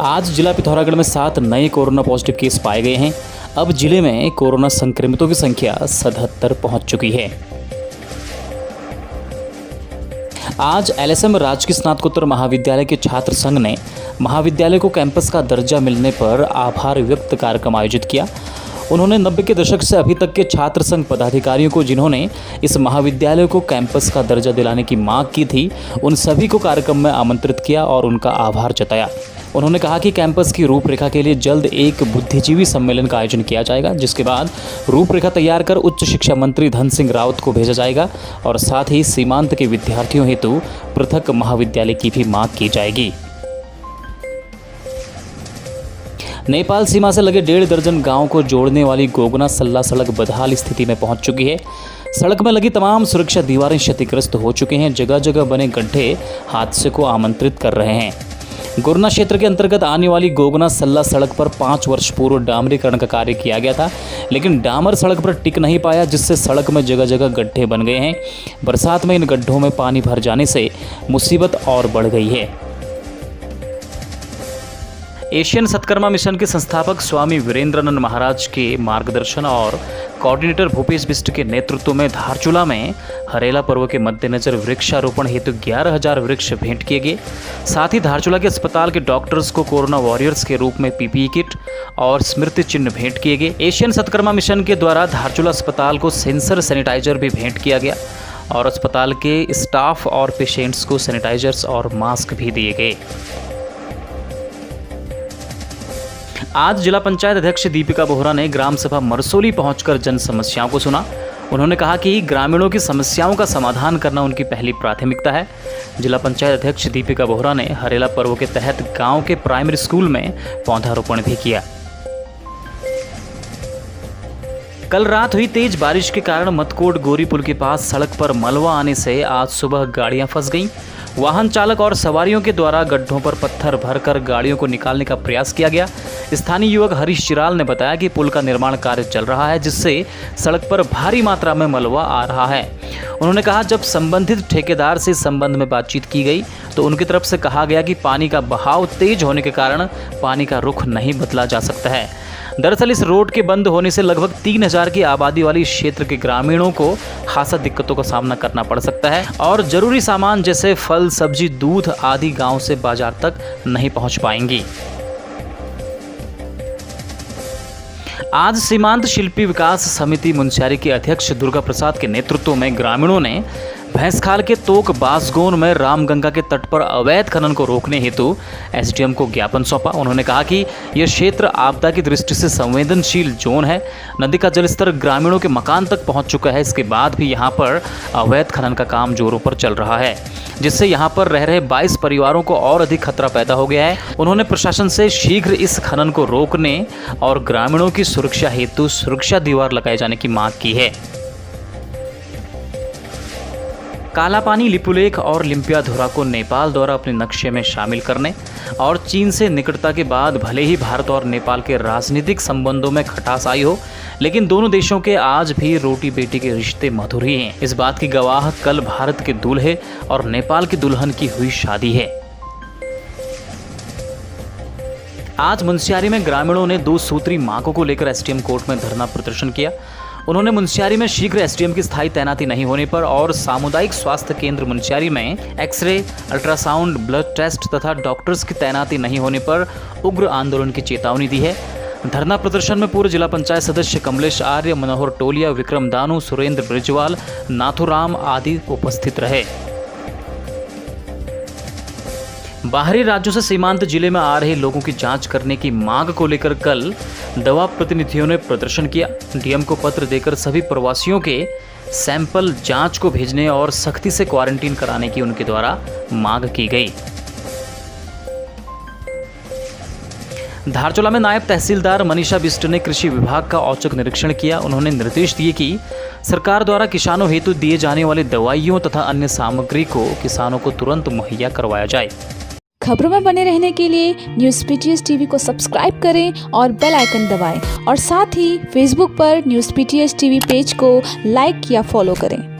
आज जिला पिथौरागढ़ में 7 नए कोरोना पॉजिटिव केस पाए गए हैं। अब जिले में कोरोना संक्रमितों की संख्या 77 पहुंच चुकी है। आज एलएसएम राजकीय स्नातकोत्तर महाविद्यालय के छात्र संघ ने महाविद्यालय को कैंपस का दर्जा मिलने पर आभार व्यक्त कार्यक्रम आयोजित किया। उन्होंने 90 के दशक से अभी तक के छात्र संघ पदाधिकारियों को जिन्होंने इस महाविद्यालय को कैंपस का दर्जा दिलाने की मांग की थी, उन सभी को कार्यक्रम में आमंत्रित किया और उनका आभार जताया। उन्होंने कहा कि कैंपस की रूपरेखा के लिए जल्द एक बुद्धिजीवी सम्मेलन का आयोजन किया जाएगा, जिसके बाद रूपरेखा तैयार कर उच्च शिक्षा मंत्री धन सिंह रावत को भेजा जाएगा और साथ ही सीमांत के विद्यार्थियों हेतु पृथक महाविद्यालय की भी मांग की जाएगी। नेपाल सीमा से लगे 1.5 दर्जन गांव को जोड़ने वाली गोगना सल्ला सड़क बदहाल स्थिति में पहुंच चुकी है। सड़क में लगी तमाम सुरक्षा दीवारें क्षतिग्रस्त हो चुके हैं। जगह जगह बने गड्ढे हादसे को आमंत्रित कर रहे हैं। गोरना क्षेत्र के अंतर्गत आने वाली गोगना सल्ला सड़क पर 5 वर्ष पूर्व डामरीकरण का कार्य किया गया था, लेकिन डामर सड़क पर टिक नहीं पाया, जिससे सड़क में जगह जगह गड्ढे बन गए हैं। बरसात में इन गड्ढों में पानी भर जाने से मुसीबत और बढ़ गई है। एशियन सतकर्मा मिशन के संस्थापक स्वामी वीरेंद्रानंद महाराज के मार्गदर्शन और कोऑर्डिनेटर भूपेश बिष्ट के नेतृत्व में धारचूला में हरेला पर्व के मद्देनजर वृक्षारोपण हेतु 11,000 वृक्ष भेंट किए गए। साथ ही धारचूला के अस्पताल के डॉक्टर्स को कोरोना वॉरियर्स के रूप में पीपीई किट और स्मृति चिन्ह भेंट किए गए। एशियन सतकर्मा मिशन के द्वारा धारचूला अस्पताल को सेंसर सैनिटाइजर भी भेंट किया गया और अस्पताल के स्टाफ और पेशेंट्स को सैनिटाइजर्स और मास्क भी दिए गए। आज जिला पंचायत अध्यक्ष दीपिका बोहरा ने ग्राम सभा मरसोली पहुंचकर जन समस्याओं को सुना। उन्होंने कहा कि ग्रामीणों की समस्याओं का समाधान करना उनकी पहली प्राथमिकता है। जिला पंचायत अध्यक्ष दीपिका बोहरा ने हरेला पर्व के तहत गांव के प्राइमरी स्कूल में पौधारोपण भी किया। कल रात हुई तेज बारिश के कारण मतकोट गोरी पुल के पास सड़क पर मलबा आने से आज सुबह गाड़ियां फंस गईं। वाहन चालक और सवारियों के द्वारा गड्ढों पर पत्थर भरकर गाड़ियों को निकालने का प्रयास किया गया। स्थानीय युवक हरीश चिराल ने बताया कि पुल का निर्माण कार्य चल रहा है, जिससे सड़क पर भारी मात्रा में मलबा आ रहा है। उन्होंने कहा, जब संबंधित ठेकेदार से संबंध में बातचीत की गई तो उनकी तरफ से कहा गया कि पानी का बहाव तेज होने के कारण पानी का रुख नहीं बदला जा सकता है। दरअसल इस रोड के बंद होने से लगभग 3,000 की आबादी वाली क्षेत्र के ग्रामीणों को खासा दिक्कतों का सामना करना पड़ सकता है और जरूरी सामान जैसे फल, सब्जी, दूध आदि गांव से बाजार तक नहीं पहुंच पाएंगी। आज सीमांत शिल्पी विकास समिति मुनस्यारी के अध्यक्ष दुर्गा प्रसाद के नेतृत्व में ग्रामीणों ने भैंसखाल के तोक बासगोन में रामगंगा के तट पर अवैध खनन को रोकने हेतु एसडीएम को ज्ञापन सौंपा। उन्होंने कहा कि यह क्षेत्र आपदा की दृष्टि से संवेदनशील जोन है। नदी का जलस्तर ग्रामीणों के मकान तक पहुंच चुका है। इसके बाद भी यहां पर अवैध खनन का काम जोरों पर चल रहा है, जिससे यहां पर रह रहे 22 परिवारों को और अधिक खतरा पैदा हो गया है। उन्होंने प्रशासन से शीघ्र इस खनन को रोकने और ग्रामीणों की सुरक्षा हेतु सुरक्षा दीवार लगाए जाने की मांग की है। कालापानी, लिपुलेख और लिम्पियाधुरा को नेपाल द्वारा अपने नक्शे में शामिल करने और चीन से निकटता के बाद भले ही भारत और नेपाल के राजनीतिक संबंधों में खटास आई हो, लेकिन दोनों देशों के आज भी रोटी बेटी के रिश्ते मधुर ही हैं। इस बात की गवाह कल भारत के दूल्हे और नेपाल की दुल्हन की हुई शादी है। आज मुनस्यारी में ग्रामीणों ने 2 सूत्री मांगों को लेकर एसडीएम कोर्ट में धरना प्रदर्शन किया। उन्होंने मुनस्यारी में शीघ्र एसडीएम की स्थायी तैनाती नहीं होने पर और सामुदायिक स्वास्थ्य केंद्र मुनस्यारी में एक्सरे, अल्ट्रासाउंड, ब्लड टेस्ट तथा डॉक्टर्स की तैनाती नहीं होने पर उग्र आंदोलन की चेतावनी दी है। धरना प्रदर्शन में पूर्व जिला पंचायत सदस्य कमलेश आर्य, मनोहर टोलिया, विक्रम दानू, सुरेंद्र ब्रिजवाल, नाथुराम आदि उपस्थित रहे। बाहरी राज्यों से सीमांत जिले में आ रहे लोगों की जांच करने की मांग को लेकर कल दवा प्रतिनिधियों ने प्रदर्शन किया। डीएम को पत्र देकर सभी प्रवासियों के सैंपल जांच को भेजने और सख्ती से क्वारंटीन कराने की उनके द्वारा मांग की गई। धारचूला में नायब तहसीलदार मनीषा बिष्ट ने कृषि विभाग का औचक निरीक्षण किया। उन्होंने निर्देश दिए कि सरकार द्वारा किसानों हेतु दिए जाने वाली दवाइयों तथा अन्य सामग्री को किसानों को तुरंत मुहैया करवाया जाए। खबरों में बने रहने के लिए न्यूज़ पीटीएस टीवी को सब्सक्राइब करें और बेल आइकन दबाएं और साथ ही फेसबुक पर न्यूज़ पीटीएस टीवी पेज को लाइक या फॉलो करें।